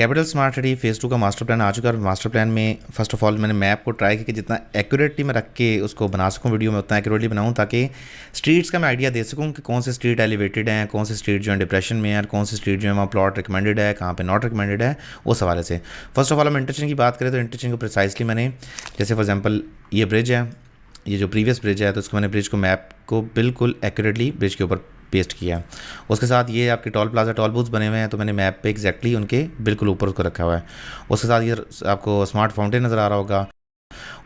Capital smart city phase 2 का master plan आ चुका है और मास्टर प्लान में फ़र्स्ट ऑफ ऑल मैंने मैप को ट्राई किया कि जितना एक्यूरेटली मैं रख के उसको बना सकूं वीडियो में उतना एक्यूरेटली बनाऊं ताकि स्ट्रीट्स का मैं आइडिया दे सकूं कि कौन से स्ट्रीट एलिवेटेड हैं, कौन से स्ट्रीट जो है डिप्रेशन में है और कौन से स्ट्रीट जो है वहाँ प्लॉट रिकमेंडेड है, कहाँ पे नॉट रिकमेंडेड है, उस हवाले से। फर्स्ट ऑफ ऑल हम इंटरचेंज की बात करें तो इंटरचेंज को प्रिसाइसली मैंने, जैसे फॉर एग्जाम्पल ये ब्रिज है, ये जो प्रीवियस ब्रिज है तो उसको मैंने ब्रिज को मैप को बिल्कुल एक्यूरेटली ब्रिज के ऊपर पेस्ट किया। उसके साथ ये आपके टॉल प्लाजा टॉल बूथ्स बने हुए हैं तो मैंने मैप पे एग्जैक्टली उनके बिल्कुल ऊपर उसको रखा हुआ है। उसके साथ ये आपको स्मार्ट फाउंटेन नज़र आ रहा होगा।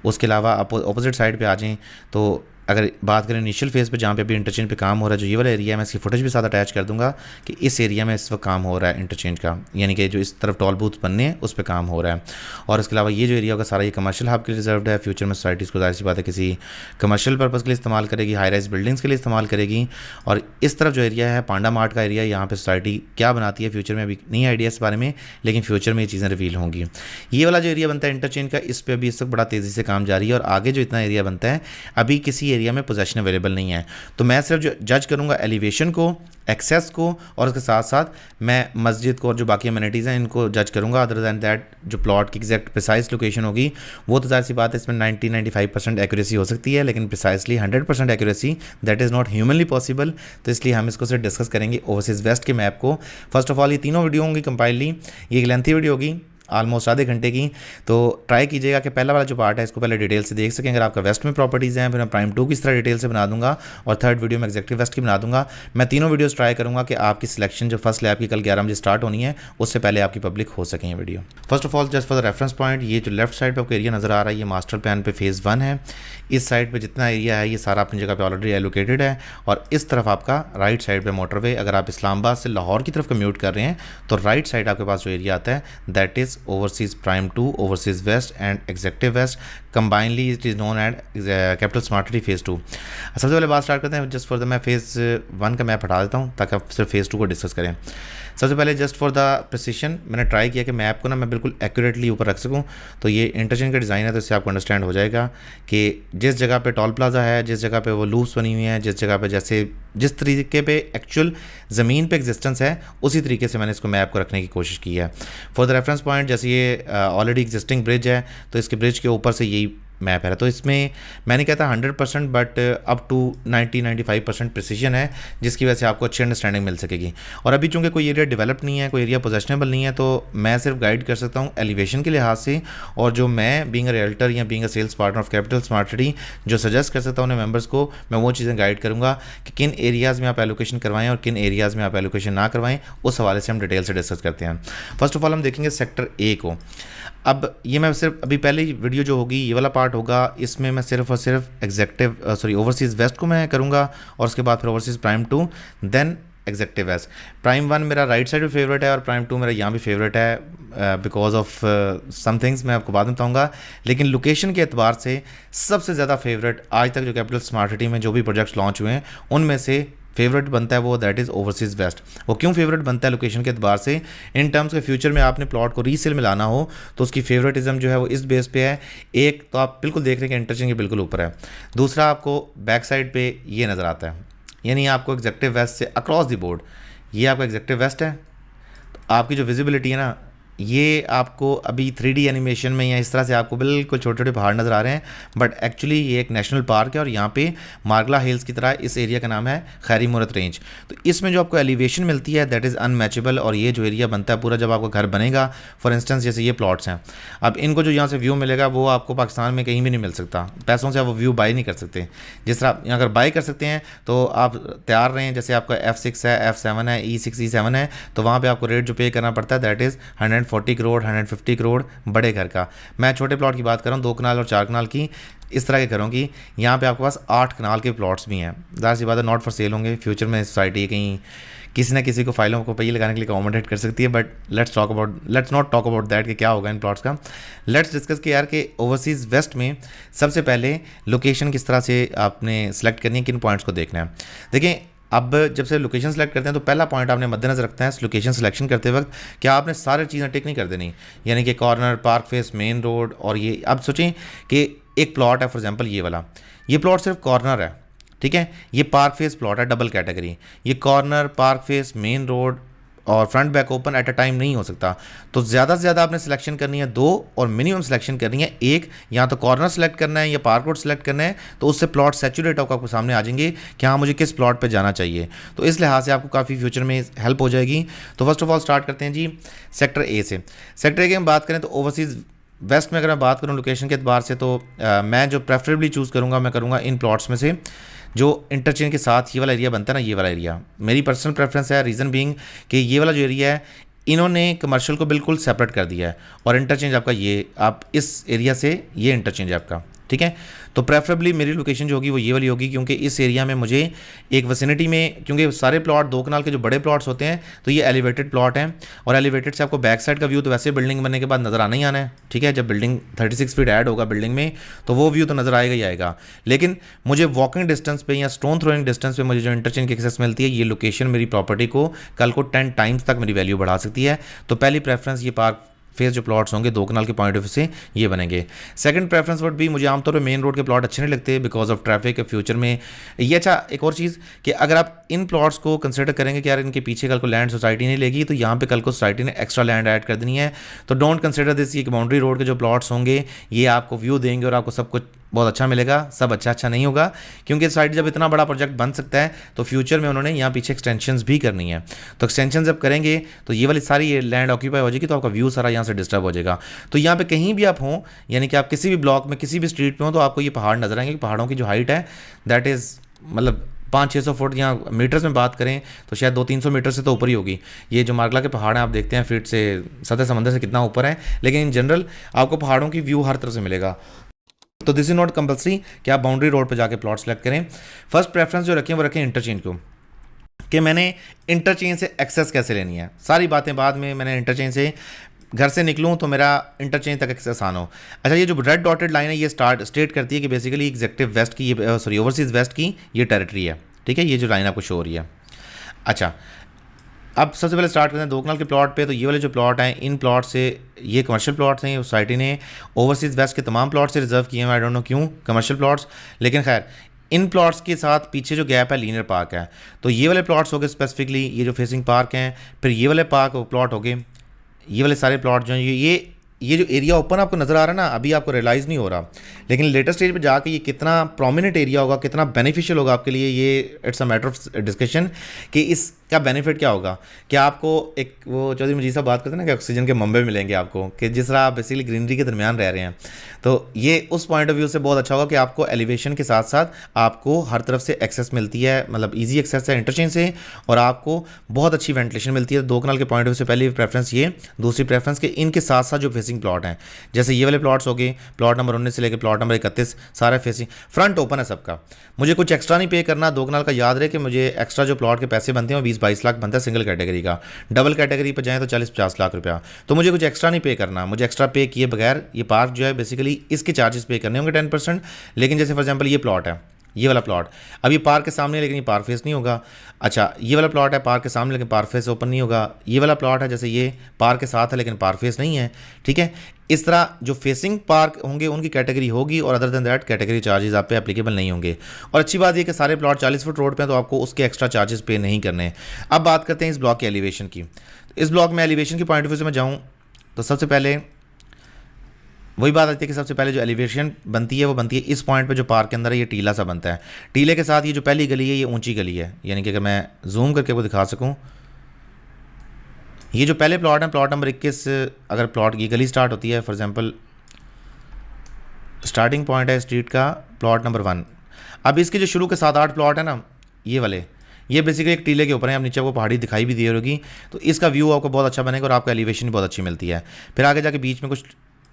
उसके अलावा आप अपोजिट साइड पे आ जाएं तो अगर बात करें इनिशियल फेज़ पे जहाँ पे अभी इंटरचेंज पे काम हो रहा है, जो ये वाला एरिया है, मैं इसकी फुटेज भी साथ अटैच कर दूंगा कि इस एरिया में इस वक्त काम हो रहा है इंटरचेंज का, यानी कि जो इस तरफ टॉल बूथ बनने हैं उस पर काम हो रहा है। और इसके अलावा ये जो एरिया होगा सारा ये कमर्शियल हब के लिए रिजर्व्ड है। फ्यूचर में सोसाइटी इसको जाहिर सी बात है किसी कमर्शियल पर्पज़ के लिए इस्तेमाल करेगी, हाई राइज बिल्डिंग्स के लिए इस्तेमाल करेगी। और इस तरफ जो एरिया है पांडा मार्ट का एरिया, यहाँ पर सोसाइटी क्या बनाती है फ्यूचर में अभी नहीं आइडिया इस बारे में, लेकिन फ्यूचर में ये चीज़ें रिवील होंगी। ये वाला जो एरिया बनता है इंटरचेंज का, इस पर अभी इस वक्त बड़ा तेज़ी से काम जारी है और आगे जो इतना एरिया बनता है अभी किसी एरिया में पोजेशन अवेलेबल नहीं है। तो मैं सिर्फ जो जज करूंगा एलिवेशन को, एक्सेस को, और उसके साथ साथ मैं मस्जिद को और जो बाकी अमेनिटीज़ हैं इनको जज करूंगा। अदर दैन दैट जो प्लॉट की एग्जैक्ट प्रिसाइज लोकेशन होगी वो तो जाहिर सी बात है इसमें 90-95% एक्यूरेसी हो सकती है, लेकिन precisely 100% accuracy that is not humanly possible. तो इसलिए हम इसको सिर्फ डिस्कस करेंगे ओवरसीज़ वेस्ट के मैप को। फर्स्ट ऑफ ऑल ये तीनों वीडियो होंगी कंपाइनली, ये एक लेंथी वीडियो होगी ऑलमोस्ट आधे घंटे की। तो ट्राई कीजिएगा कि पहला वाला जो पार्ट है इसको पहले डिटेल से देख सकें। अगर आपका वेस्ट में प्रॉपर्टीज़ हैं फिर मैं प्राइम 2 की इस तरह डिटेल से बना दूंगा और थर्ड वीडियो में एग्जैक्टिव वेस्ट की बना दूंगा। मैं तीनों वीडियोस ट्राई करूंगा कि आपकी सिलेक्शन जो फर्स्ट लैब की कल 11 बजे स्टार्ट होनी है उससे पहले आपकी पब्लिक हो सकें ये video. First of all just for the reference point, ये जो लेफ्ट साइड पर आपको एरिया नज़र आ रहा है ये मास्टर प्लान पे फेज़ 1 है। इस साइड पर जितना एरिया है ये सारा अपनी जगह पर ऑलरेडी एलोकेटेड है। और इस तरफ आपका राइट साइड पर मोटरवे, अगर आप इस्लामाबाद से लाहौर की तरफ कम्यूट कर रहे हैं तो राइट साइड आपके पास जो एरिया आता है that is overseas prime 2, overseas west end executive west. Combinedly it is known at capital smart city phase 2। सबसे पहले बात स्टार्ट करते हैं जस्ट फॉर द, मैं फेज़ 1 का मैप हटा देता हूँ ताकि आप सिर्फ फेज़ 2 को डिस्कस करें। सबसे पहले जस्ट फॉर द प्रिसिशन मैंने ट्राई किया कि मैप को ना मैं बिल्कुल एक्यूरेटली ऊपर रख सकूँ। तो ये इंटरचेंज का डिज़ाइन है तो इससे आपको अंडरस्टैंड हो जाएगा कि जिस जगह पे टॉल प्लाजा है, जिस जगह पे वो लूप्स बनी हुई हैं, जिस जगह पे जैसे जिस तरीके पे एक्चुअल ज़मीन पे एग्जिस्टेंस है उसी तरीके से मैंने इसको मैप को रखने की कोशिश की है। फॉर द रेफरेंस पॉइंट जैसे ये ऑलरेडी एग्जिस्टिंग ब्रिज है तो इसके ब्रिज के ऊपर से यही मैप है। तो इसमें मैं नहीं कहता 100% बट अप टू 90-95% प्रिसीजन है जिसकी वजह से आपको अच्छी अंडरस्टैंडिंग मिल सकेगी। और अभी चूँकि कोई एरिया डेवलप नहीं है, कोई एरिया पोजेशनेबल नहीं है, तो मैं सिर्फ गाइड कर सकता हूँ एलिवेशन के लिहाज से। और जो मैं बीइंग अ रियल्टर या being a sales partner of capital smart city जो सजेस्ट कर सकता हूँ उन्हें मेंबर्स को, मैं वो चीज़ें गाइड करूँगा कि किन एरियाज़ में आप एलोकेशन करवाएं और किन एरियाज़ में आप एलोकेशन ना करवाएं। उस हवाले से हम डिटेल से डिस्कस करते हैं। फर्स्ट ऑफ ऑल हम देखेंगे सेक्टर ए को। अब ये मैं सिर्फ अभी पहले वीडियो जो होगी ये वाला पार्ट होगा, इसमें मैं सिर्फ और सिर्फ ओवरसीज़ वेस्ट को मैं करूँगा और उसके बाद फिर overseas prime 2 then executive west. Prime 1 मेरा राइट साइड भी फेवरेट है और प्राइम 2 मेरा यहाँ भी फेवरेट है बिकॉज ऑफ सम थिंग्स मैं आपको बाद में बताऊँगा। लेकिन लोकेशन के एतबार से सबसे ज़्यादा फेवरेट आज तक जो कैपिटल स्मार्ट सिटी में जो भी प्रोजेक्ट्स लॉन्च हुए हैं उनमें से फेवरेट बनता है वो दैट इज़ ओवरसीज़ वेस्ट। वो क्यों फेवरेट बनता है लोकेशन के एतबार से, इन टर्म्स के फ्यूचर में आपने प्लॉट को रीसेल में लाना हो तो उसकी फेवरेटिज्म जो है वो इस बेस पे है। एक तो आप बिल्कुल देख रहे हैं कि इंटरचेंज के बिल्कुल ऊपर है, दूसरा आपको बैक साइड पे ये नज़र आता है, यानी आपको एग्जेक्टिव वेस्ट से अक्रॉस द बोर्ड ये आपका एग्जेक्टिव वेस्ट है। तो आपकी जो विजिबिलिटी है ना ये आपको अभी 3D एनिमेशन में या इस तरह से आपको बिल्कुल छोटे छोटे पहाड़ नज़र आ रहे हैं, बट एक्चुअली ये एक नेशनल पार्क है और यहाँ पे मार्गला हिल्स की तरह इस एरिया का नाम है खैरी मूरत रेंज। तो इसमें जो आपको एलिवेशन मिलती है दैट इज़ अनमैचेबल। और ये जो एरिया बनता है पूरा जब आपका घर बनेगा, फॉर इंस्टेंस जैसे ये प्लॉट्स हैं, अब इनको जो यहाँ से व्यू मिलेगा वो आपको पाकिस्तान में कहीं भी नहीं मिल सकता, पैसों से आप वो व्यू बाई नहीं कर सकते। जिस तरह आप अगर बाई कर सकते हैं तो आप तैयार रहें, जैसे आपका F6 है, F7 है, E6 E7 है, तो वहाँ पर आपको रेट जो पे करना पड़ता है दैट इज़ 140 करोड़ 150 करोड़ बड़े घर का। मैं छोटे प्लॉट की बात कर रहा हूँ 2 कनाल और 4 कनाल की, इस तरह के घरों की। यहाँ पे आपके पास 8 कनाल के प्लॉट्स भी हैं, ज़ाहिर सी बात है नॉट फॉर सेल होंगे। फ्यूचर में सोसाइटी कहीं किसी ना किसी को फाइलों को पहिए लगाने के लिए अकोमोडेट कर सकती है, but let's not talk about that कि क्या होगा इन प्लॉट्स का। लेट्स डिस्कस कि यार कि ओवरसीज़ वेस्ट में सबसे पहले लोकेशन किस तरह से आपने सेलेक्ट करनी है, किन पॉइंट्स को देखना है। देखिए अब जब से लोकेशन सेलेक्ट करते हैं तो पहला पॉइंट आपने मद्देनजर रखना है लोकेशन सिलेक्शन करते वक्त कि आपने सारी चीज़ें टिक नहीं कर देनी, यानी कि corner, park face, main road. और ये अब सोचें कि एक प्लॉट है फॉर एग्जांपल ये वाला, ये प्लॉट सिर्फ कॉर्नर है, ठीक है, ये पार्क फेस प्लॉट है डबल कैटेगरी, ये corner, park face, main road और front back open at a time नहीं हो सकता। तो ज़्यादा से ज़्यादा आपने सिलेक्शन करनी है 2 और मिनिमम सिलेक्शन करनी है 1, या तो कॉर्नर सेलेक्ट करना है या पार्क रोड सेलेक्ट करना है, तो उससे प्लॉट सैचुरेट होकर आपको सामने आ जाएंगे कि हाँ मुझे किस प्लॉट पे जाना चाहिए। तो इस लिहाज से आपको काफ़ी फ्यूचर में हेल्प हो जाएगी। तो फर्स्ट ऑफ ऑल स्टार्ट करते हैं जी सेक्टर ए से। सेक्टर ए की हम बात करें तो ओवरसीज़ वेस्ट में अगर मैं बात करूँ लोकेशन के एतबार से, तो मैं जो प्रेफरेबली चूज़ करूँगा, मैं करूँगा इन प्लॉट्स में से जो इंटरचेंज के साथ ये वाला एरिया बनता है ना, ये वाला एरिया मेरी पर्सनल प्रेफरेंस है। रीज़न बीइंग कि ये वाला जो एरिया है इन्होंने कमर्शियल को बिल्कुल सेपरेट कर दिया है, और इंटरचेंज आपका ये आप इस एरिया से ये इंटरचेंज है आपका, ठीक है। तो प्रेफरेबली मेरी लोकेशन जो होगी वो ये वाली होगी, क्योंकि इस एरिया में मुझे एक विसिनिटी में, क्योंकि सारे प्लॉट 2 कनाल के जो बड़े प्लॉट्स होते हैं तो ये एलिवेटेड प्लॉट हैं, और एलिवेटेड से आपको बैक साइड का व्यू तो वैसे बिल्डिंग बनने के बाद नज़र आना ही आना है, ठीक है। जब बिल्डिंग 36 फीट ऐड होगा बिल्डिंग में तो वो व्यू तो नज़र आएगा ही आएगा, लेकिन मुझे वॉकिंग डिस्टेंस पे या स्टोन थ्रोइंग डिस्टेंस पे मुझे जो इंटरचेंज की एक्सेस मिलती है, ये लोकेशन मेरी प्रॉपर्टी को कल को 10 टाइम्स तक मेरी वैल्यू बढ़ा सकती है। तो पहली प्रेफरेंस ये पार्क फेस जो प्लॉट्स होंगे 2 कनाल के पॉइंट ऑफ व्यू से ये बनेंगे। सेकंड प्रेफरेंस वुड भी, मुझे आमतौर पे मेन रोड के प्लॉट अच्छे नहीं लगते बिकॉज ऑफ ट्रैफिक। फ्यूचर में ये अच्छा एक और चीज़ कि अगर आप इन प्लॉट्स को कंसिडर करेंगे कि यार इनके पीछे कल को लैंड सोसाइटी नहीं लेगी, तो यहाँ पे कल को सोसाइटी ने एक्स्ट्रा लैंड ऐड कर देनी है, तो डोंट कंसिडर दिस। ये बाउंड्री रोड के जो प्लॉट्स होंगे ये आपको व्यू देंगे और आपको सब कुछ बहुत अच्छा मिलेगा, सब अच्छा नहीं होगा, क्योंकि साइड जब इतना बड़ा प्रोजेक्ट बन सकता है तो फ्यूचर में उन्होंने यहाँ पीछे एक्सटेंशंस भी करनी है। तो एक्सटेंशन जब करेंगे तो ये वाली सारी लैंड ऑक्यूपाई हो जाएगी, तो आपका व्यू सारा यहाँ से डिस्टर्ब हो जाएगा। तो यहाँ पे कहीं भी आप हों, यानी कि आप किसी भी ब्लॉक में किसी भी स्ट्रीट पे हो, तो आपको ये पहाड़ नजर आएंगे। पहाड़ों की जो हाइट है दैट इज़ मतलब 500-600 फुट, या मीटर्स में बात करें तो शायद 200-300 मीटर से तो ऊपर ही होगी। ये जो मार्गला के पहाड़ हैं आप देखते हैं फीट से सतह समंदर से कितना ऊपर है, लेकिन इन जनरल आपको पहाड़ों की व्यू हर तरफ से मिलेगा। तो दिस इज नॉट कंपल्सरी कि आप बाउंड्री रोड पे जाके प्लॉट सेलेक्ट करें। फर्स्ट प्रेफरेंस जो रखें वो रखें इंटरचेंज को, कि मैंने इंटरचेंज से एक्सेस कैसे लेनी है। सारी बातें बाद में, मैंने इंटरचेंज से घर से निकलूँ तो मेरा इंटरचेंज तक एक्सेस आना हो। अच्छा, ये जो रेड डॉटेड लाइन है ये स्टेट करती है कि बेसिकली एग्जेक्टिव वेस्ट की, ये सॉरी ओवरसीज़ वेस्ट की ये टेरिटरी है, ठीक है। ये जो लाइन आपको शो हो रही है। अच्छा, अब सबसे पहले स्टार्ट करते हैं 2 कनाल के प्लॉट पे। तो ये वाले जो प्लॉट हैं, इन प्लॉट से ये कमर्शियल प्लॉट्स हैं, सोसाइटी ने ओवरसीज़ वेस्ट के तमाम प्लॉट से रिजर्व किए हैं। आई डोंट नो क्यों कमर्शियल प्लॉट्स, लेकिन खैर इन प्लॉट्स के साथ पीछे जो गैप है लीनियर पार्क है। तो ये वाले प्लॉट्स हो गए स्पेसिफिकली, ये जो फेसिंग पार्क हैं, फिर ये वाले पार्क प्लॉट हो गए, ये वाले सारे प्लॉट जो हैं, ये जो एरिया ओपन आपको नज़र आ रहा है ना, अभी आपको रियलाइज़ नहीं हो रहा, लेकिन लेटेस्ट स्टेज पे जाके ये कितना प्रोमिनेंट एरिया होगा, कितना बेनिफिशियल होगा आपके लिए, ये it's a matter of discussion कि इसका बेनिफिट क्या होगा। कि आपको एक वो चौधरी मजीद साहब बात करते हैं ना कि ऑक्सीजन के मंबे मिलेंगे आपको, कि जिस तरह आप बेसिकली ग्रीनरी के दरमियान रह रहे हैं, तो ये उस पॉइंट ऑफ व्यू से बहुत अच्छा होगा कि आपको एलिवेशन के साथ साथ आपको हर तरफ से एक्सेस मिलती है, मतलब ईजी एक्सेस है इंटरचेंज से, और आपको बहुत अच्छी वेंटिलेशन मिलती है। 2 कनाल के पॉइंट ऑफ व्यू से पहली प्रेफरेंस ये। दूसरी प्रेफरेंस के इनके साथ साथ जो फेसिंग प्लॉट हैं, जैसे ये वाले प्लॉट्स हो गए, प्लॉट नंबर 19 से लेकर प्लॉट नंबर 31 सारा फेसिंग फ्रंट ओपन है सबका। मुझे कुछ एक्स्ट्रा नहीं पे करना। 2 कनाल का याद रहे कि मुझे एक्स्ट्रा जो प्लॉट के पैसे बनते हैं वो 20-22 लाख बनता है सिंगल कैटेगरी का। डबल कैटेगरी पर जाएँ तो 40-50 लाख रुपया। तो मुझे कुछ एक्स्ट्रा नहीं पे करना, मुझे एक्स्ट्रा पे किए बगैर ये पार्क जो है बेसिकली इसके चार्जेस पे करने होंगे 10%। लेकिन जैसे फॉर एग्जांपल ये प्लॉट है, ये वाला प्लॉट अब ये पार्क के सामने, लेकिन ये पार्क फेस नहीं होगा। अच्छा, ये वाला प्लॉट है पार्क के सामने लेकिन पार्क फेस ओपन नहीं होगा। ये वाला प्लॉट है जैसे ये पार्क के साथ है लेकिन पार्क फेस नहीं है, ठीक है। इस तरह जो फेसिंग पार्क होंगे उनकी कैटेगरी होगी, और other than that category charges आप पे एप्लीकेबल नहीं होंगे। और अच्छी बात ये कि सारे प्लॉट 40 फुट रोड पे हैं, तो आपको उसके एक्स्ट्रा चार्जेस पे नहीं करने। अब बात करते हैं इस ब्लॉक की एलिवेशन की। इस ब्लॉक में एलिवेशन की पॉइंट ऑफ व्यू से मैं जाऊँ तो सबसे पहले वही बात आती है कि सबसे पहले जो एलिवेशन बनती है वो बनती है इस पॉइंट पे जो पार्क के अंदर है, ये टीला सा बनता है। टीले के साथ ये जो पहली गली है ये ऊंची गली है, यानी कि अगर मैं जूम करके वो दिखा सकूं, ये जो पहले प्लॉट है प्लॉट नंबर 21, अगर प्लॉट की गली स्टार्ट होती है, फॉर एग्जांपल स्टार्टिंग पॉइंट है स्ट्रीट का प्लॉट नंबर 1। अब इसके जो शुरू के 7-8 प्लॉट है ना, ये वाले, ये बेसिकली एक टीले के ऊपर है। अब नीचे आपको पहाड़ी दिखाई भी दी होगी, तो इसका व्यू आपको बहुत अच्छा बनेगा और आपको एलिवेशन भी बहुत अच्छी मिलती है। फिर आगे जाके बीच में कुछ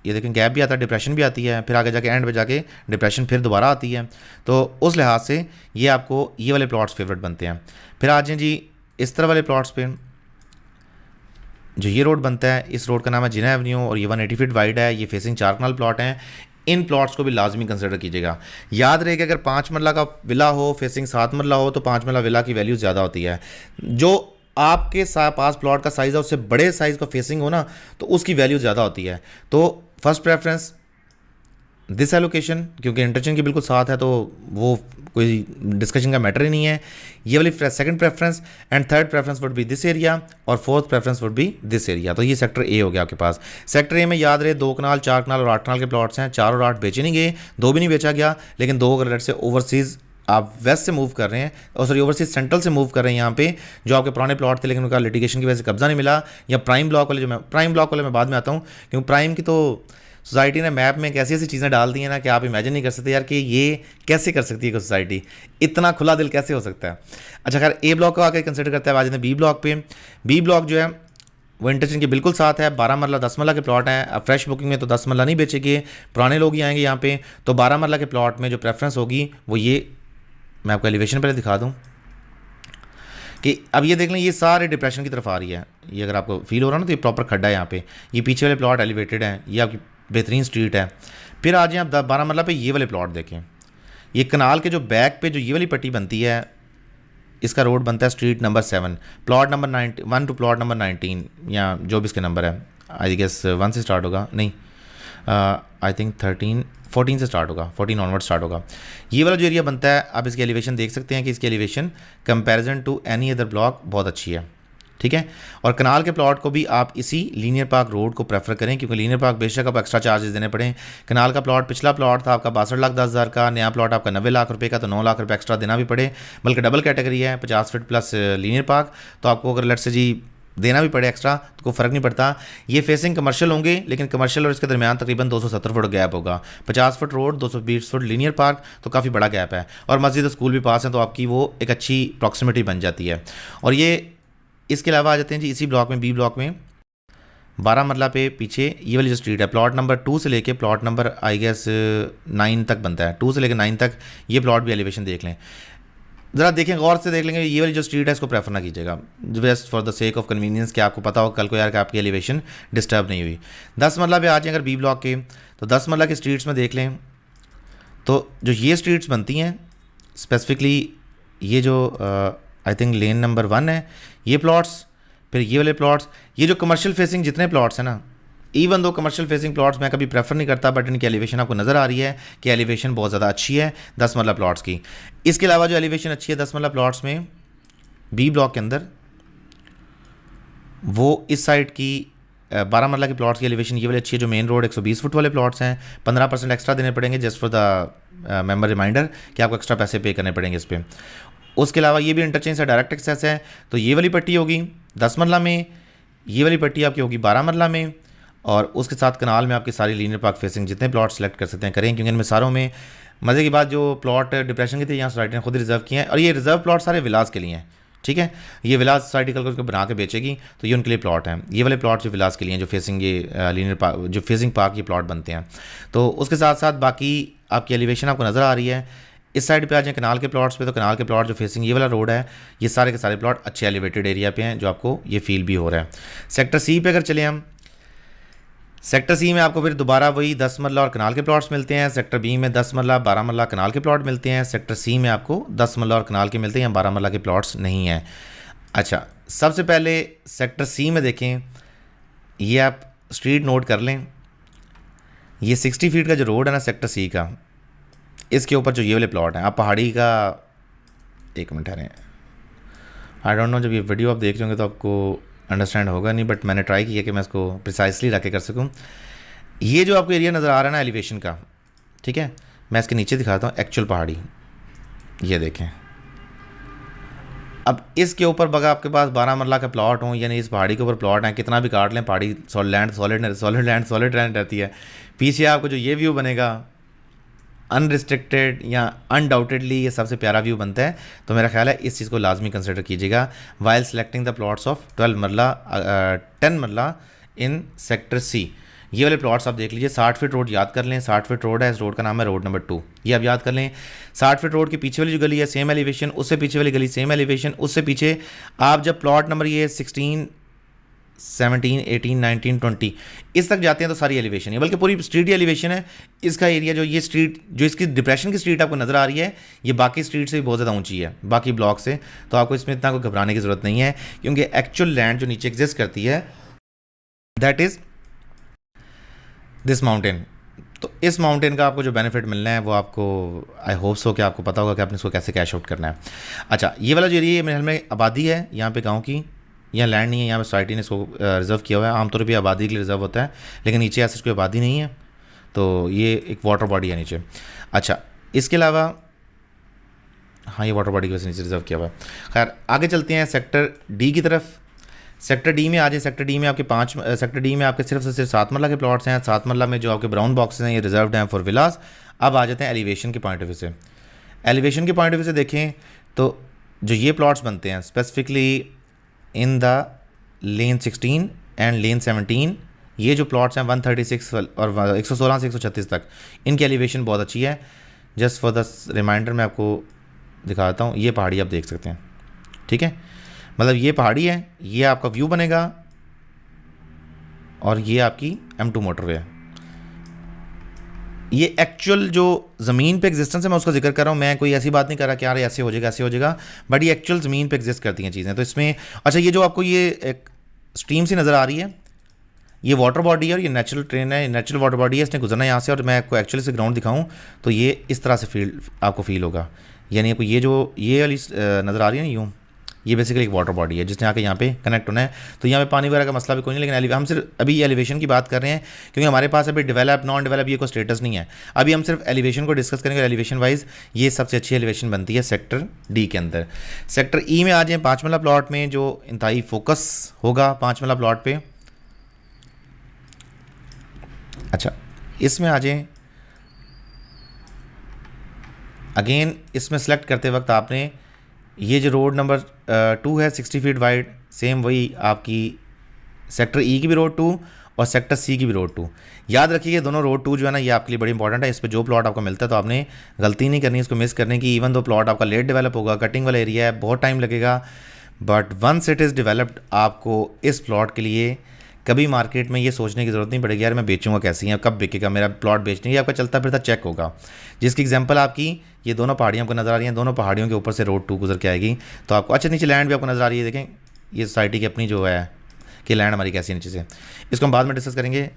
ये देखें गैप भी आता है, डिप्रेशन भी आती है, फिर आगे जाके एंड पे जाके डिप्रेशन फिर दोबारा आती है। तो उस लिहाज से ये आपको ये वाले प्लॉट्स फेवरेट बनते हैं। फिर आ जाए जी इस तरह वाले प्लॉट्स पे, जो ये रोड बनता है, इस रोड का नाम है जिना एवेन्यू और ये 180 फीट वाइड है। ये फेसिंग 4 कनाल प्लॉट हैं। इन प्लॉट्स को भी लाजमी कंसिडर कीजिएगा। याद रहे कि अगर 5 मरला का विला हो, फेसिंग 7 मरला हो, तो 5 मरला विला की वैल्यू ज़्यादा होती है। जो आपके पास प्लॉट का साइज़ है उससे बड़े साइज़ का फेसिंग हो ना, तो उसकी वैल्यू ज़्यादा होती है। तो फर्स्ट प्रेफरेंस दिस एलोकेशन, क्योंकि इंटरचेंज के बिल्कुल साथ है, तो वो कोई डिस्कशन का मैटर ही नहीं है। ये वाली second preference and third preference would be this area और fourth preference would be this area. तो ये सेक्टर ए हो गया आपके पास। सेक्टर ए में याद रहे 2 कनाल 4 कनाल और 8 कनाल के प्लॉट्स हैं। 4 और 8 बेचे नहीं गए, 2 भी नहीं बेचा गया, लेकिन 2 अगर लेट से ओवरसीज़ आप वेस्ट से मूव कर रहे हैं और सॉरी ओवरसीज सेंट्रल से मूव कर रहे हैं यहाँ पे, जो आपके पुराने प्लॉट थे लेकिन उनका लिटिगेशन की वजह से कब्जा नहीं मिला, या प्राइम ब्लॉक वाले, जो मैं प्राइम ब्लॉक वाले मैं बाद में आता हूँ, क्योंकि प्राइम की तो सोसाइटी ने मैप में कैसी ऐसी चीज़ें डाल दी हैं ना कि आप इमेजिन नहीं कर सकते यार कि ये कैसे कर सकती है सोसाइटी, इतना खुला दिल कैसे हो सकता है। अच्छा खैर ए ब्लॉक को आकर कंसिडर करते हैं, आज बी ब्लॉक पे। बी ब्लॉक जो है वो इंटरचेंज के बिल्कुल साथ है, 12 मरला 10 मरला के प्लॉट हैं। अब फ्रेश बुकिंग में तो 10 मरला नहीं बेचेंगे, पुराने लोग ही आएंगे यहाँ पे, तो 12 मरला के प्लॉट में जो प्रेफरेंस होगी वो ये, मैं आपको एलिवेशन पहले दिखा दूँ कि अब ये देख लें, ये सारे डिप्रेशन की तरफ आ रही है। ये अगर आपको फील हो रहा है ना तो ये प्रॉपर खड्डा है यहाँ पे, ये पीछे वाले प्लॉट एलिवेटेड हैं, ये आपकी बेहतरीन स्ट्रीट है। फिर आ जाए आप 12 मरला पे, ये वाले प्लॉट देखें, ये कनाल के जो बैक पे जो ये वाली पट्टी बनती है, इसका रोड बनता है street number 7, plot number 1 to plot number 19, या जो भी इसके नंबर है, आई गेस 1 से स्टार्ट होगा, नहीं आई थिंक 14 से स्टार्ट होगा, 14 ऑनवर्ड स्टार्ट होगा। ये वाला जो एरिया बनता है, आप इसकी एलिवेशन देख सकते हैं कि इसकी elevation comparison to any other block बहुत अच्छी है, ठीक है। और कनाल के प्लॉट को भी आप इसी लीनियर पार्क रोड को प्रेफर करें, क्योंकि लीनियर पार्क बेशक आप एक्स्ट्रा चार्जेस देने पड़े। कनाल का प्लॉट, पिछला प्लॉट था आपका 62,10,000 का, नया प्लॉट आपका 90 लाख रुपए का, तो 9 लाख रुपए एक्स्ट्रा देना भी पड़े, बल्कि डबल कैटेगरी है 50 फीट प्लस लीनियर पार्क, तो आपको अगर लेट से जी देना भी पड़े एक्स्ट्रा तो कोई फ़र्क नहीं पड़ता। ये फेसिंग कमर्शियल होंगे, लेकिन कमर्शियल और इसके दरमियान तकरीबन 270 फुट गैप होगा, 50 foot road, 220 foot linear park, तो काफ़ी बड़ा गैप है। और मस्जिद स्कूल भी पास है, तो आपकी वो एक अच्छी प्रॉक्सिमिटी बन जाती है। और ये इसके अलावा आ जाते हैं जी इसी ब्लॉक में, बी ब्लॉक में 12 मरला पे पीछे ये वाली जो स्ट्रीट है, प्लॉट नंबर 2 से लेके प्लॉट नंबर आई गेस 9 तक बनता है, 2 से लेकर 9 तक। ये प्लॉट भी एलिवेशन देख लें, ज़रा देखें, गौर से देख लेंगे। ये वाली जो स्ट्रीट है इसको प्रेफर ना कीजिएगा, just for the sake of convenience, कि आपको पता हो कल को यार कि आपकी एलिवेशन डिस्टर्ब नहीं हुई। 10 मरला पे आ जाए अगर बी ब्लॉक के, तो 10 मरला की स्ट्रीट्स में देख लें, तो जो ये स्ट्रीट्स बनती हैं स्पेसिफिकली, ये जो आई थिंक लेन नंबर 1 है, ये प्लॉट्स, फिर ये वाले प्लॉट्स, ये जो कमर्शियल फेसिंग जितने प्लॉट्स हैं ना, even though commercial facing plots मैं कभी प्रेफर नहीं करता, बट इनकी एलिवेशन आपको नज़र आ रही है कि एलिवेशन बहुत ज़्यादा अच्छी है 10 मरला प्लॉट्स की। इसके अलावा जो एलिवेशन अच्छी है 10 मरला प्लॉट्स में बी ब्लॉक के अंदर, वो इस साइड की 12 मरला के प्लॉट्स की एलिवेशन ये वाली अच्छी है, जो मेन रोड 120 फुट वाले प्लॉट्स हैं। 15% एक्स्ट्रा देने पड़ेंगे, just for the member reminder कि आपको एक्स्ट्रा पैसे पे करने पड़ेंगे इस पर। उसके अलावा ये भी इंटरचेंज से डायरेक्ट एक्सेस है, तो ये वाली पट्टी होगी 10 मरला में, ये वाली पट्टी आपकी होगी 12 मरला में, और उसके साथ कनाल में आपकी सारी लीनियर पार्क फेसिंग जितने प्लॉट सेलेक्ट कर सकते हैं करें, क्योंकि इनमें सारों में मज़े की बात जो प्लॉट डिप्रेशन के थे यहाँ सोसाइटी ने खुद रिजर्व किए हैं, और ये रिजर्व प्लॉट सारे विलास के लिए हैं, ठीक है। ये विलास सोसाइटी कल को बना के बेचेगी, तो ये उनके लिए प्लॉट हैं। ये वाले प्लॉट जो विलास के लिए हैं, जो फेसिंग ये लीनियर पार्क, जो फेसिंग पार्क ये प्लॉट बनते हैं। तो उसके साथ साथ बाकी आपकी एलिवेशन आपको नज़र आ रही है। इस साइड पे आ जाए कनाल के प्लॉट्स पे, तो कनाल के प्लॉट जो फेसिंग ये वाला रोड है, ये सारे के सारे प्लॉट अच्छे एलिवेटेड एरिया पे हैं, जो आपको ये फील भी हो रहा है। सेक्टर सी पे अगर चले हम, सेक्टर सी में आपको फिर दोबारा वही 10 मरला और कनाल के प्लॉट्स मिलते हैं। सेक्टर बी में 10 मरला 12 मरला कनाल के प्लॉट मिलते हैं। सेक्टर सी में आपको 10 मरला और कनाल के मिलते हैं, या 12 मरला के प्लॉट्स नहीं हैं। अच्छा, सबसे पहले सेक्टर सी में देखें, ये आप स्ट्रीट नोट कर लें, ये 60 फीट का जो रोड है ना सेक्टर सी का, इसके ऊपर जो ये वाले प्लॉट हैं, आप पहाड़ी का, एक मिनट ठहरें, आई डोंट नो, जब ये वीडियो आप देख रहे होंगे तो आपको अंडरस्टैंड होगा नहीं, बट मैंने ट्राई किया कि मैं इसको प्रिसाइसली रख के कर सकूं। ये जो आपको एरिया नज़र आ रहा है ना एलिवेशन का, ठीक है, मैं इसके नीचे दिखाता हूँ एक्चुअल पहाड़ी, ये देखें। अब इसके ऊपर बगा आपके पास 12 मरला का प्लॉट हो, यानी इस पहाड़ी के ऊपर प्लॉट है, कितना भी काट लें पहाड़ी सॉलिड लैंड रहती है। पीछे आपको जो ये व्यू बनेगा अनरिस्ट्रिक्टेड या अनडाउटेडली ये सबसे प्यारा व्यू बनता है, तो मेरा ख्याल है इस चीज़ को लाजमी कंसिडर कीजिएगा while selecting the plots of 10 मरला इन सेक्टर सी। ये वाले प्लॉट्स आप देख लीजिए, 60 फीट रोड याद कर लें, 60 फीट रोड है, इस रोड का नाम है रोड नंबर 2, ये आप याद कर लें। 60 फीट रोड के पीछे वाली जो गली है सेम एलिवेशन, उससे पीछे वाली गली सेम एलिवेशन, उससे पीछे आप जब प्लॉट नंबर ये 16, 17, 18, 19, 20 इस तक जाते हैं तो सारी एलिवेशन है, बल्कि पूरी स्ट्रीट ही एलिवेशन है। इसका एरिया जो ये स्ट्रीट, जो इसकी डिप्रेशन की स्ट्रीट आपको नज़र आ रही है, ये बाकी स्ट्रीट से भी बहुत ज़्यादा ऊंची है, बाकी ब्लॉक से, तो आपको इसमें इतना कोई घबराने की ज़रूरत नहीं है, क्योंकि एक्चुअल लैंड जो नीचे एग्जिस्ट करती है दैट इज़ दिस माउंटेन। तो इस माउंटेन का आपको जो बेनिफिट मिलना है वो आपको, आई होप सो कि आपको पता होगा कि आपने इसको कैसे कैश आउट करना है। अच्छा, ये वाला जो एरिया है मेरे ख्याल में आबादी है यहाँ पे, गांव की, यहाँ लैंड नहीं है, यहाँ पे सोसाइटी ने इसको रिज़र्व किया हुआ है। आमतौर पर आबादी के लिए रिज़र्व होता है, लेकिन नीचे ऐसे कोई आबादी नहीं है, तो ये एक वाटर बॉडी है नीचे। अच्छा, इसके अलावा हाँ, ये वाटर बॉडी की वजह से नीचे रिज़र्व किया हुआ है। खैर आगे चलते हैं सेक्टर डी की तरफ। सेक्टर डी में आ जाए। सेक्टर डी में आपके सेक्टर डी में आपके सिर्फ से सिर्फ 7 मरला के प्लॉट्स हैं। 7 मरला में जो आपके ब्राउन बॉक्सेस हैं ये रिजर्व्ड हैं फॉर विलास। अब आ जाते हैं एलिवेशन के पॉइंट ऑफ व्यू से। एलिवेशन के पॉइंट ऑफ व्यू से देखें तो जो ये प्लॉट्स बनते हैं specifically in the lane 16 and lane 17, ये जो प्लॉट्स हैं 136 और 116 से 136 तक, इनकी एलिवेशन बहुत अच्छी है। जस्ट फॉर द रिमाइंडर मैं आपको दिखाता हूँ, ये पहाड़ी आप देख सकते हैं, ठीक है, मतलब ये पहाड़ी है, ये आपका व्यू बनेगा और ये आपकी M2 मोटरवे है। ये एक्चुअल जो ज़मीन पे एग्जिस्टेंस है मैं उसका जिक्र कर रहा हूँ, मैं कोई ऐसी बात नहीं कर रहा कि यार ऐसे हो जाएगा ऐसे हो जाएगा, बट ये एक्चुअल ज़मीन पे एग्जिस्ट करती हैं चीज़ें। तो इसमें अच्छा, ये जो आपको ये एक स्ट्रीम सी नज़र आ रही है, ये वाटर बॉडी है और ये नेचुरल ट्रेन है, नेचुरल वाटर बॉडी है, इसने गुजरना है यहाँ से। और मैं आपको एक्चुअली से ग्राउंड दिखाऊँ तो ये इस तरह से आपको फील होगा, यानी आपको ये जो ये वाली नज़र आ रही है ना यूँ, ये बेसिकली एक वाटर बॉडी है जिसने आके यहाँ पे कनेक्ट होना है। तो यहाँ पे पानी वगैरह का मसला भी कोई नहीं, लेकिन हम सिर्फ अभी एलिवेशन की बात कर रहे हैं क्योंकि हमारे पास अभी डेवलप नॉन डेवलप ये कोई स्टेटस नहीं है। अभी हम सिर्फ एलिवेशन को डिस्कस करेंगे। एलिवेशन वाइज ये सबसे अच्छी एलिवेशन बनती है सेक्टर डी के अंदर। सेक्टर ई में आ जाए 5 मरला प्लॉट में जो इंतहाई फोकस होगा 5 मरला प्लॉट पे। अच्छा, इसमें आ जाए, अगेन इसमें सेलेक्ट करते वक्त आपने ये जो रोड नंबर 2 है 60 फीट वाइड, सेम वही आपकी सेक्टर ई की भी रोड 2 और सेक्टर सी की भी रोड 2। याद रखिए दोनों रोड 2 जो है ना ये आपके लिए बड़ी इंपॉर्टेंट है। इस पर जो प्लॉट आपको मिलता है तो आपने गलती नहीं करनी इसको मिस करने की। इवन दो प्लॉट आपका लेट डेवलप होगा, कटिंग वाला एरिया है, बहुत टाइम लगेगा, but once it is developed आपको इस प्लॉट के लिए कभी मार्केट में ये सोचने की ज़रूरत नहीं पड़ेगी यार मैं बेचूंगा कैसे या कब बिकेगा मेरा प्लॉट बेचने, ये आपका चलता फिरता चेक होगा। जिसकी एग्जांपल आपकी ये दोनों पहाड़ियों को नज़र आ रही हैं, दोनों पहाड़ियों के ऊपर से रोड 2 गुजर के आएगी तो आपको अच्छा नीचे लैंड भी आपको नज़र आ रही है। देखें ये सोसाइटी की अपनी जो है कि लैंड हमारी कैसी है नीचे से, इसको हम बाद में डिस्कस करेंगे।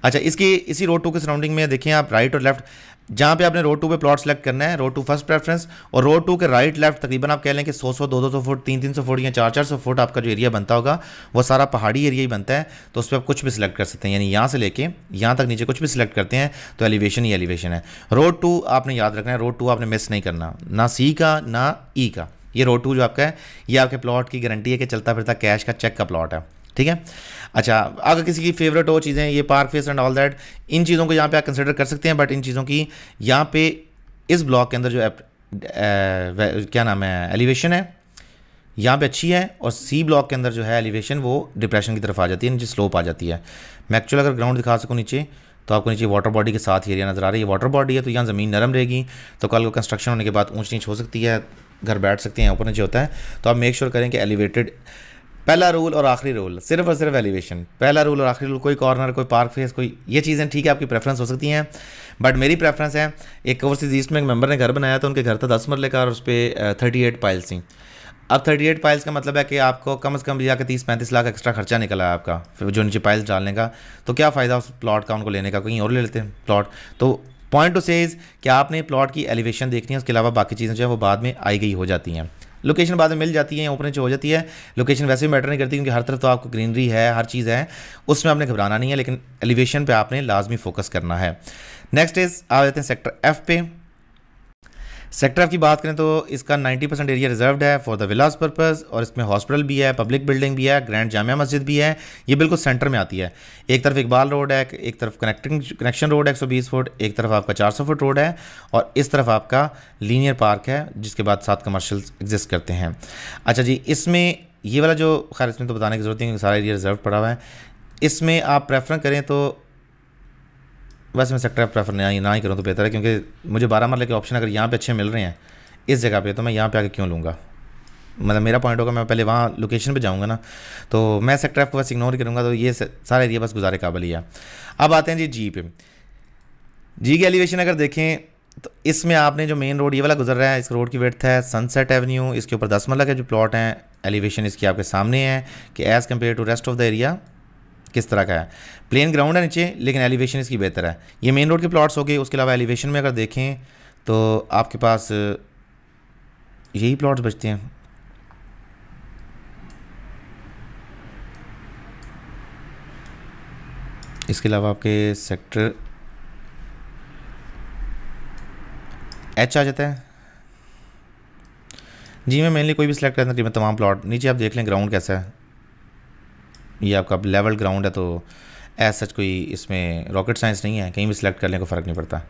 अच्छा, इसकी इसी रोड 2 के सराउंडिंग में देखें आप राइट और लेफ्ट, जहाँ पे आपने रोड 2 पे प्लॉट सेलेक्ट करना है, रोड 2 फर्स्ट प्रेफरेंस, और रोड 2 के राइट लेफ्ट तकरीबन आप कह लें कि 100-100 200 फुट 300 फुट या 400 फुट आपका जो एरिया बनता होगा वो सारा पहाड़ी एरिया ही बनता है। तो उस पर आप कुछ भी सिलेक्ट कर सकते हैं, यानी यहाँ से लेके यहाँ तक नीचे कुछ भी सिलेक्ट करते हैं तो एलिवेशन ही एलिवेशन है। रोड 2 आपने याद रखना है, रोड 2 आपने मिस नहीं करना, ना सी का ना ई का। ये रोड 2 जो आपका है ये आपके प्लॉट की गारंटी है कि चलता फिरता कैश का चेक का प्लॉट है, ठीक है। अच्छा, अगर किसी की फेवरेट हो चीज़ें ये park face and all that, इन चीज़ों को यहाँ पे आप कंसिडर कर सकते हैं, बट इन चीज़ों की यहाँ पे इस ब्लॉक के अंदर जो क्या नाम है एलिवेशन है यहाँ पे अच्छी है, और सी ब्लॉक के अंदर जो है एलिवेशन वो डिप्रेशन की तरफ आ जाती है, नीचे स्लोप आ जाती है। मैं एक्चुअल अगर ग्राउंड दिखा सकूँ नीचे तो आपको नीचे वाटर बॉडी के साथ एरिया नज़र आ रही है। वाटर बॉडी है तो यहाँ ज़मीन नरम रहेगी, तो कल को कंस्ट्रक्शन होने के बाद ऊँच नीच हो सकती है, घर बैठ सकते हैं, ऊपर नीचे होता है। तो आप मेक श्योर करें कि एलिवेटेड, पहला रूल और आखिरी रूल सिर्फ और सिर्फ एलिवेशन, पहला रूल और आखिरी रूल, कोई कॉर्नर कोई पार्क फेस कोई ये चीज़ें ठीक है आपकी प्रेफरेंस हो सकती हैं, बट मेरी प्रेफरेंस है। एक ओवरसीज ईस्ट में एक मेंबर ने घर बनाया था, उनके घर था 10 मरले का और उस पर 38 पाइल्स थी। अब 38 पाइल्स का मतलब है कि आपको कम से कम जाकर 30-35 लाख एक्स्ट्रा खर्चा निकला है आपका फिर जो नीचे पाइल्स डालने का, तो क्या फ़ायदा उस प्लॉट का उनको लेने का, कहीं और ले लेते हैं प्लॉट। तो पॉइंट टू सेज कि आपने प्लॉट की एलिवेशन देखनी है, उसके अलावा बाकी चीज़ें जो है वो बाद में आई गई हो जाती हैं। लोकेशन बाद में मिल जाती है, ऊपर नीचे हो जाती है, लोकेशन वैसे भी मैटर नहीं करती क्योंकि हर तरफ तो आपको ग्रीनरी है, हर चीज़ है, उसमें आपने घबराना नहीं है, लेकिन एलिवेशन पे आपने लाजमी फोकस करना है। नेक्स्ट इज आ जाते हैं सेक्टर एफ पे। सेक्टर एफ की बात करें तो इसका 90% एरिया रिजर्व्ड है फॉर द विलास पर्पस, और इसमें हॉस्पिटल भी है, पब्लिक बिल्डिंग भी है, ग्रैंड जामिया मस्जिद भी है। ये बिल्कुल सेंटर में आती है, एक तरफ इकबाल रोड है, एक तरफ कनेक्शन रोड है 120 फुट, एक तरफ आपका 400 फुट रोड है, और इस तरफ आपका लीनियर पार्क है जिसके बाद 7 कमर्शियल एग्जिस्ट करते हैं। अच्छा जी, इसमें ये वाला जो खैर इसमें तो बताने की ज़रूरत नहीं क्योंकि सारा एरिया रिजर्व पड़ा हुआ है। इसमें आप प्रेफर करें तो वैसे मैं सेक्टर प्रेफर ना ही करूँ तो बेहतर है, क्योंकि मुझे 12 मरले के ऑप्शन अगर यहाँ पे अच्छे मिल रहे हैं इस जगह पे तो मैं यहाँ पे आके क्यों लूँगा, मतलब मेरा पॉइंट होगा मैं पहले वहाँ लोकेशन पे जाऊँगा ना, तो मैं सेक्टर एफ को बस इग्नोर करूँगा। तो ये सारा एरिया बस गुजारे काबिल ही है। अब आते हैं जी जी पे। जी की एलिवेशन अगर देखें तो इसमें आपने जो मेन रोड ये वाला गुजर रहा है, इस रोड की विड्थ है सनसेट एवेन्यू, इसके ऊपर 10 मरला के जो प्लॉट हैं एलिवेशन इसकी आपके सामने है कि as compare to rest of the area किस तरह का है। प्लेन ग्राउंड है नीचे, लेकिन एलिवेशन इसकी बेहतर है। ये मेन रोड के प्लॉट्स हो गए। उसके अलावा एलिवेशन में अगर देखें तो आपके पास यही प्लॉट्स बचते हैं। इसके अलावा आपके सेक्टर एच आ जाता है। जी मैं मेनली कोई भी सिलेक्ट करता हूँ, तमाम प्लॉट नीचे आप देख लें ग्राउंड कैसा है। ये आपका लेवल ग्राउंड है, तो एज सच कोई इसमें रॉकेट साइंस नहीं है, कहीं भी सिलेक्ट करने को फ़र्क नहीं पड़ता।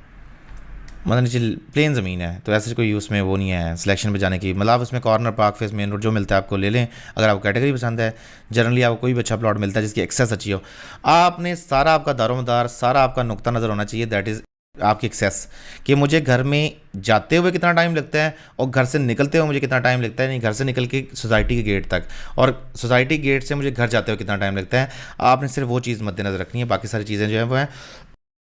मतलब नीचे प्लेन ज़मीन है, तो ऐसे कोई उसमें वो नहीं है सिलेक्शन पे जाने की। मतलब आप उसमें corner, park face, main road जो मिलता है आपको ले लें। अगर आपको कैटेगरी पसंद है, जनरली आपको कोई भी अच्छा प्लॉट मिलता है जिसकी एक्सेस अच्छी हो। आपने सारा आपका दारोमदार, सारा आपका नुक्ता नज़र होना चाहिए, दैट इज़ आपकी एक्सेस, कि मुझे घर में जाते हुए कितना टाइम लगता है और घर से निकलते हुए मुझे कितना टाइम लगता है, नहीं घर से निकल के सोसाइटी के गेट तक, और सोसाइटी गेट से मुझे घर जाते हुए कितना टाइम लगता है। आपने सिर्फ वो चीज़ मद्देनजर रखनी है, बाकी सारी चीज़ें जो है वो है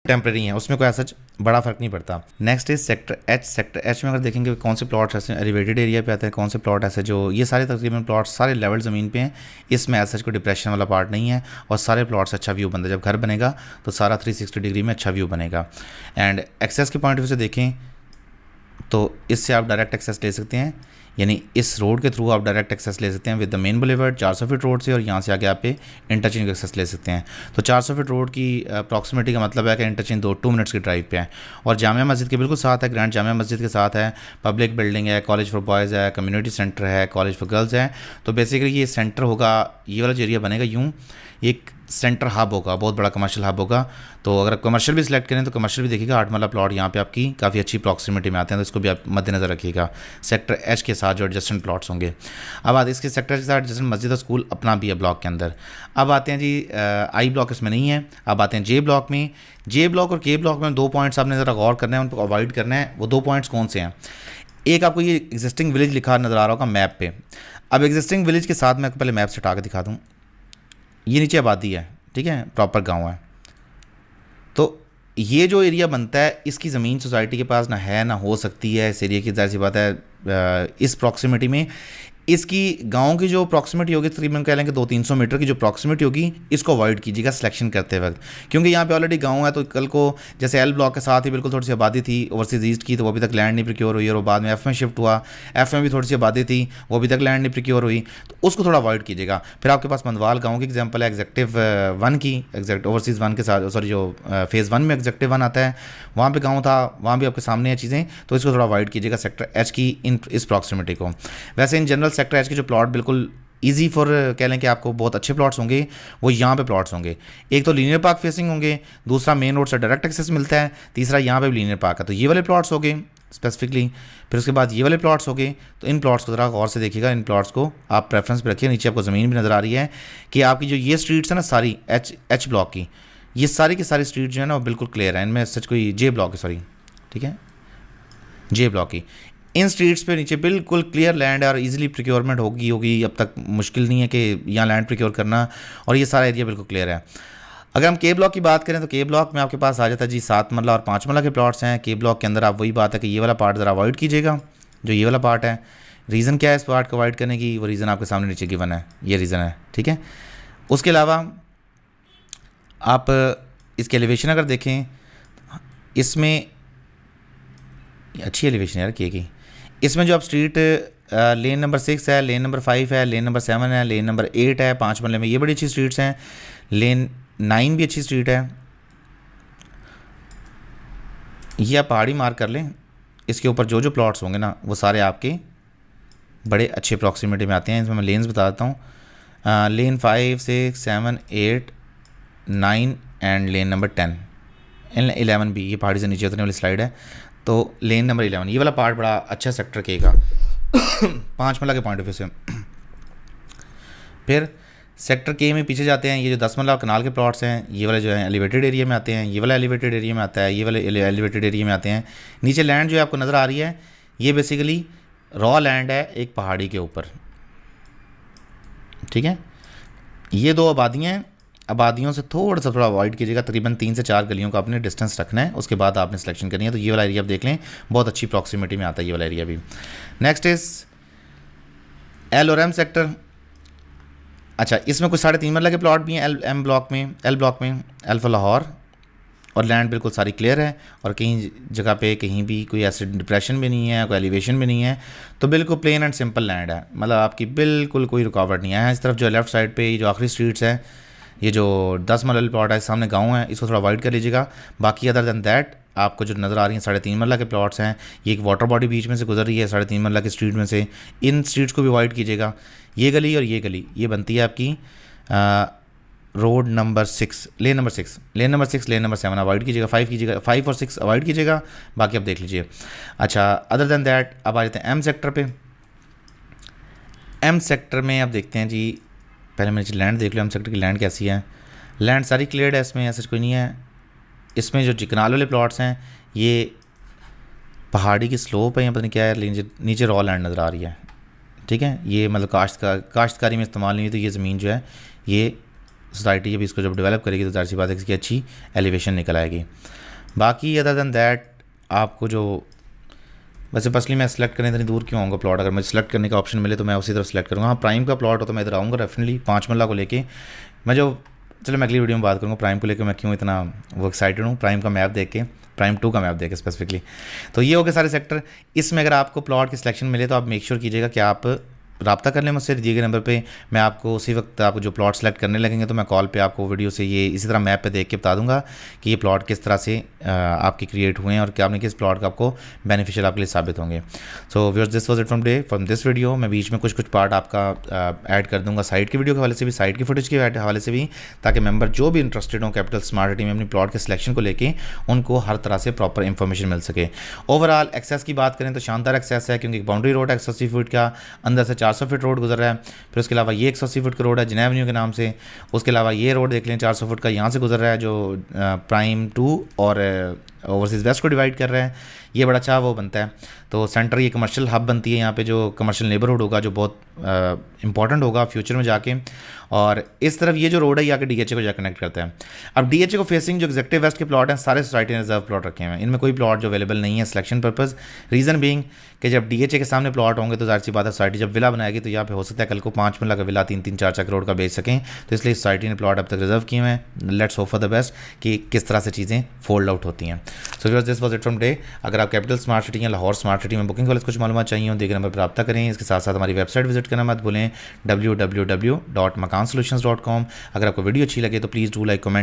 टेम्प्रेरी हैं, उसमें कोई ऐसा बड़ा फर्क नहीं पड़ता। Next is sector H. Sector H में अगर देखेंगे कौन से प्लॉट्स ऐसे एलिवेटेड एरिया पे आते हैं, कौन से प्लॉट ऐसे जो ये सारे तकरीबन प्लॉट्स सारे लेवल ज़मीन पे हैं। इसमें ऐसा कोई डिप्रेशन वाला पार्ट नहीं है और सारे प्लॉट्स अच्छा व्यू बनता है। जब घर बनेगा तो सारा 360 डिग्री में अच्छा व्यू बनेगा। एंड एक्सेस के पॉइंट ऑफ व्यू से देखें तो इससे आप डायरेक्ट एक्सेस ले सकते हैं, यानी इस रोड के थ्रू आप डायरेक्ट एक्सेस ले सकते हैं with the main boulevard 400 feet road से, और यहाँ से आगे आप पे इंटरचेंज एक्सेस ले सकते हैं। तो 400 फीट रोड की प्रॉक्सिमिटी का मतलब है कि इंटरचेंज 2 मिनट्स की ड्राइव पे है, और जामिया मस्जिद के बिल्कुल साथ है, ग्रैंड जामिया मस्जिद के साथ है, पब्लिक बिल्डिंग है, कॉलेज फॉर बॉयज़ है, कम्युनिटी सेंटर है, कॉलेज फॉर गर्ल्स है। तो बेसिकली ये सेंटर होगा, ये वाला जो एरिया बनेगा यूँ एक सेंटर हब होगा, बहुत बड़ा कमर्शियल हब होगा। तो अगर कमर्शियल भी सिलेक्ट करें तो कमर्शियल भी देखिएगा 8 मरला प्लॉट यहाँ पे आपकी काफ़ी अच्छी प्रॉक्सिमिटी में आते हैं, तो इसको भी आप मद्देनजर रखिएगा सेक्टर एच के साथ जो एडजस्टेंट प्लॉट्स होंगे। अब आते इसके सेक्टर के साथ एडजस्टेंट मस्जिद और स्कूल अपना भी है ब्लॉक के अंदर। अब आते हैं जी आई ब्लॉक इसमें नहीं है। अब आते हैं जे ब्लॉक में। जे ब्लॉक और के ब्लॉक में 2 पॉइंट्स आपने ज़रा गौर करना है, उनको अवॉइड करना है। वो 2 पॉइंट्स कौन से हैं? एक आपको ये एग्जिस्टिंग विलेज लिखा नज़र आ रहा होगा मैप पे। अब एग्जिस्टिंग विलेज के साथ मैं पहले मैप से हटा के दिखा दूँ, ये नीचे आबादी है, ठीक है, प्रॉपर गांव है। तो ये जो एरिया बनता है इसकी ज़मीन सोसाइटी के पास ना है ना हो सकती है। इस एरिया की जाहिर सी बात है इस प्रॉक्सिमिटी में इसकी गांव की जो प्रॉक्सिमिटी होगी तकरीबन कह लें कि 200-300 मीटर की जो प्रॉक्सिमिटी होगी, इसको अवॉइड कीजिएगा सिलेक्शन करते वक्त, क्योंकि यहाँ पे ऑलरेडी गांव है। तो कल को जैसे एल ब्लॉक के साथ ही बिल्कुल थोड़ी सी आबादी थी ओवरसीज ईस्ट की, तो वो अभी तक लैंड नहीं प्रिक्योर हुई, और बाद में एफ में शिफ्ट हुआ, एफ में भी थोड़ी सी आबादी थी, वो अभी तक लैंड नहीं प्रिक्योर हुई, तो उसको थोड़ा अवॉइड कीजिएगा। फिर आपके पास मंदवाल गाँव की एग्जाम्पल है एग्जेक्टिव 1 की, एग्जैक्ट ओवरसीज़ 1 के साथ, सॉरी जो फेज़ 1 में एग्जेक्टिव 1 आता है, वहाँ पर गाँव था, वहाँ भी आपके सामने है चीज़ें, तो इसको थोड़ा अवॉइड कीजिएगा सेक्टर एच की इस प्रॉक्सिमिटी को। वैसे इन जनरल सेक्टर एच के जो प्लॉट बिल्कुल इजी फॉर कह लें कि आपको बहुत अच्छे प्लॉट्स होंगे, वो यहाँ पे प्लॉट्स होंगे। एक तो लीनियर पार्क फेसिंग होंगे, दूसरा मेन रोड से डायरेक्ट एक्सेस मिलता है, तीसरा यहाँ पे भी लीनियर पार्क है, तो ये वाले प्लॉट्स हो गए स्पेसिफिकली। फिर उसके बाद ये वाले प्लॉट्स हो गए, तो इन प्लॉट्स को ज़रा गौर से देखिएगा, इन प्लॉट्स को आप प्रेफरेंस पे रखिए। नीचे आपको ज़मीन भी नज़र आ रही है कि आपकी जो ये स्ट्रीट्स है ना सारी एच ब्लॉक की, ये सारी की सारी स्ट्रीट जो है ना वो बिल्कुल क्लियर है। इनमें सच कोई जे ब्लॉक है, सॉरी ठीक है, जे ब्लॉक की इन स्ट्रीट्स पे नीचे बिल्कुल क्लियर लैंड है और इजीली प्रिक्योरमेंट होगी। अब तक मुश्किल नहीं है कि यहाँ लैंड प्रिक्योर करना, और ये सारा एरिया बिल्कुल क्लियर है। अगर हम के ब्लॉक की बात करें तो के ब्लॉक में आपके पास आ जाता है जी 7 मरला और 5 मरला के प्लॉट्स हैं। के ब्लॉक के अंदर आप वही बात है कि ये वाला पार्ट ज़रा अवॉइड कीजिएगा, जो ये वाला पार्ट है। रीज़न क्या है इस पार्ट को अवॉइड करने की? वो रीज़न आपके सामने नीचे गिवन है, ये रीज़न है, ठीक है। उसके अलावा आप इसके एलिवेशन अगर देखें, इसमें अच्छी एलिवेशन है यार के की। इसमें जो आप स्ट्रीट लेन नंबर 6 है, लेन नंबर 5 है, लेन नंबर 7 है, लेन नंबर 8 है, 5 मरले में, ये बड़ी अच्छी स्ट्रीट्स हैं। लेन 9 भी अच्छी स्ट्रीट है, ये आप पहाड़ी मार्क कर लें। इसके ऊपर जो जो प्लॉट्स होंगे ना वो सारे आपके बड़े अच्छे प्रॉक्सिमिटी में आते हैं। इसमें मैं लेन्स बता देता हूँ, लेन 5, 6, 7, 8, 9 एंड लेन नंबर 10 एंड 11 भी, ये पहाड़ी से नीचे उतरने वाली स्लाइड है। तो लेन नंबर 11 ये वाला पार्ट बड़ा अच्छा सेक्टर के का 5 मरला के पॉइंट ऑफ व्यू से। फिर सेक्टर के में पीछे जाते हैं, ये जो 10 मरला कनाल के प्लॉट्स हैं, ये वाले जो है एलिवेटेड एरिया में आते हैं, ये वाला एलिवेटेड एरिया में आता है, ये वाले एलिवेटेड एरिया में आते हैं। नीचे लैंड जो आपको नज़र आ रही है ये बेसिकली रॉ लैंड है एक पहाड़ी के ऊपर, ठीक है। ये 2 आबादियाँ हैं, आबादियों से थोड़ा सा थोड़ा अवॉइड कीजिएगा, तकरीबन 3 से 4 गलियों का आपने डिस्टेंस रखना है, उसके बाद आपने सिलेक्शन करनी है। तो ये वाला एरिया आप देख लें, बहुत अच्छी प्रॉक्सिमिटी में आता है ये वाला एरिया भी। नेक्स्ट इज़ एल और एम सेक्टर। अच्छा, इसमें कुछ 3.5 मरला के प्लॉट भी हैं एल ब्लॉक में, एल ब्लॉक में, एल फॉर लाहौर, और लैंड बिल्कुल सारी क्लियर है, और कहीं जगह पे कहीं भी कोई ऐसे डिप्रेशन भी नहीं है, कोई एलिवेशन भी नहीं है, तो बिल्कुल प्लेन एंड सिंपल लैंड है, मतलब आपकी बिल्कुल कोई रुकावट नहीं है। इस तरफ जो लेफ़्ट साइड पे ये जो आखिरी स्ट्रीट्स है, ये जो 10 मरला प्लॉट है, सामने गाँव है, इसको थोड़ा अवॉइड कर लीजिएगा। बाकी अदर दैन दैट आपको जो नज़र आ रही हैं 3.5 मरला के प्लॉट्स हैं, ये एक वाटर बॉडी बीच में से गुजर रही है 3.5 मरला की स्ट्रीट में से, इन स्ट्रीट्स को भी अवॉइड कीजिएगा। ये गली और ये गली ये बनती है आपकी road number 6, lane number 6, lane number 6, lane number 7 avoid कीजिएगा, 5 कीजिएगा, 5 और 6 अवॉइड कीजिएगा, बाकी आप देख लीजिए। अच्छा, अदर दैन दैट अब आ जाते हैं एम सेक्टर पे। एम सेक्टर में आप देखते हैं जी, पहले मैंने लैंड देख लो, एम सेक्टर की लैंड कैसी है। लैंड सारी क्लियर्ड है, इसमें ऐसा कोई नहीं है। इसमें जो चिकनाल वाले प्लॉट्स हैं, ये पहाड़ी की स्लोप है या पता नहीं क्या है, नीचे रॉ लैंड नज़र आ रही है, ठीक है। ये मतलब काश्तकारी में इस्तेमाल नहीं हुई, तो ये ज़मीन जो है ये सोसाइटी जब इसको जब डेवलप करेगी तो ज़ाहिर सी बात है इसकी अच्छी एलिवेशन निकल आएगी। बाकी अदर दैन दैट आपको जो, वैसे पर्सनली मैं सेलेक्ट करने इतनी दूर क्यों आऊँगा प्लॉट, अगर मुझे सेलेक्ट करने का ऑप्शन मिले तो मैं उसी तरफ सेलेक्ट करूँगा। हाँ, प्राइम का प्लॉट हो तो मैं इधर आऊँगा डेफिनेटली, 5 मरला को लेके मैं जो, चलो मैं अगली वीडियो में बात करूँगा प्राइम को लेकर मैं क्यों इतना वो एक्साइटेड हूँ, प्राइम का मैप देख के, प्राइम 2 का मैप देख के स्पेसिफिकली। तो ये हो गए सारे सेक्टर। इसमें अगर आपको प्लॉट की सिलेक्शन मिले तो आप मेक श्योर कीजिएगा कि आप रब्ता कर लें मुझसे दिए गए नंबर पे। मैं आपको उसी वक्त आपको जो प्लॉट सेलेक्ट करने लगेंगे तो मैं कॉल पे आपको वीडियो से ये इसी तरह मैप पे देख के बता दूंगा कि ये प्लॉट किस तरह से आपके क्रिएट हुए हैं और क्या आपने किस प्लॉट का आपको बेनिफिशियल आपके लिए साबित होंगे। So viewers, this was it from this video. मैं बीच में कुछ पार्ट आपका ऐड कर दूंगा साइट की वीडियो के हवाले से भी, साइट की फुटेज के हवाले से भी, ताकि मेंबर जो भी इंटरेस्टेड हो कैपिटल स्मार्ट सिटी में अपनी प्लॉट के सिलेक्शन को लेके उनको हर तरह से प्रॉपर इन्फॉर्मेशन मिल सके। ओवरऑल एक्सेस की बात करें तो शानदार एक्सेस है, क्योंकि बाउंड्री रोड है 180 फीट का, अंदर से 400 फीट रोड गुजर रहा है। फिर उसके अलावा ये 180 फुट का रोड है जिनेव एवेन्यू के नाम से। उसके अलावा ये रोड देख लें 400 फुट का यहाँ से गुजर रहा है, जो प्राइम 2 और ओवरसीज़ वेस्ट को डिवाइड कर रहा है। ये बड़ा अच्छा वो बनता है। तो सेंटर ये कमर्शियल हब बनती है यहाँ पे, जो कमर्शियल नेबरहुड होगा जो बहुत इंपॉर्टेंट होगा फ्यूचर में जाके। और इस तरफ ये जो रोड है ये आके डीएचए को जा कनेक्ट करता है। अब डीएचए को फेसिंग जो एग्जेक्टिव वेस्ट के प्लॉट हैं सारे सोसाइटी ने रिजर्व प्लॉट रखे हुए हैं, इनमें कोई प्लॉट जो अवेलेबल नहीं है सिलेक्शन पर्पज़। रीज़न बीइंग कि जब डीएचए के सामने प्लॉट होंगे तो ज़ाहिर सी बात है सोसाइटी जब विला बनाएगी तो यहाँ पे हो सकता है कल को 5 मरला का विला 3-3, 4-4 करोड़ का बेच सकें। तो इसलिए सोसाइटी ने प्लॉट अब तक रिजर्व किए हुए हैं। Let's hope for the best कि किस तरह से चीज़ें फोल्ड आउट होती हैं। So viewers, this was it from day. अगर आप कैपिटल स्मार्ट सिटी या लाहौर स्मार्ट सिटी में बुकिंग वाले कुछ मालूमात चाहिए हो, देखे नंबर पर रब्ता करें। इसके साथ साथ हमारी वेबसाइट विजिट करना मत भूलें, www.makansolutions.com। अगर आपको वीडियो अच्छी लगे तो प्लीज़ डू लाइक, कमेंट